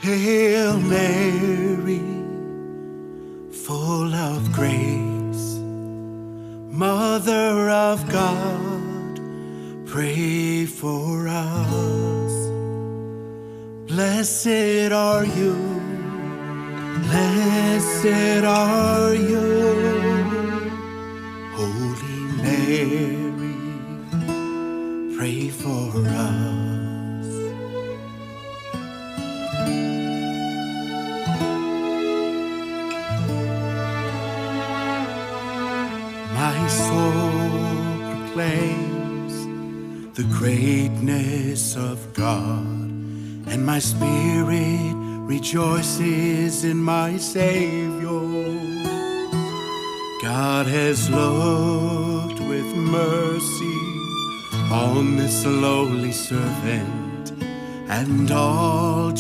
Hail Mary, full of grace, Mother of God, pray for us. Blessed are you, blessed are you, Holy Mary, pray for us. My soul proclaims the greatness of God, and my spirit rejoices in my Savior. God has looked with mercy on this lowly servant, and all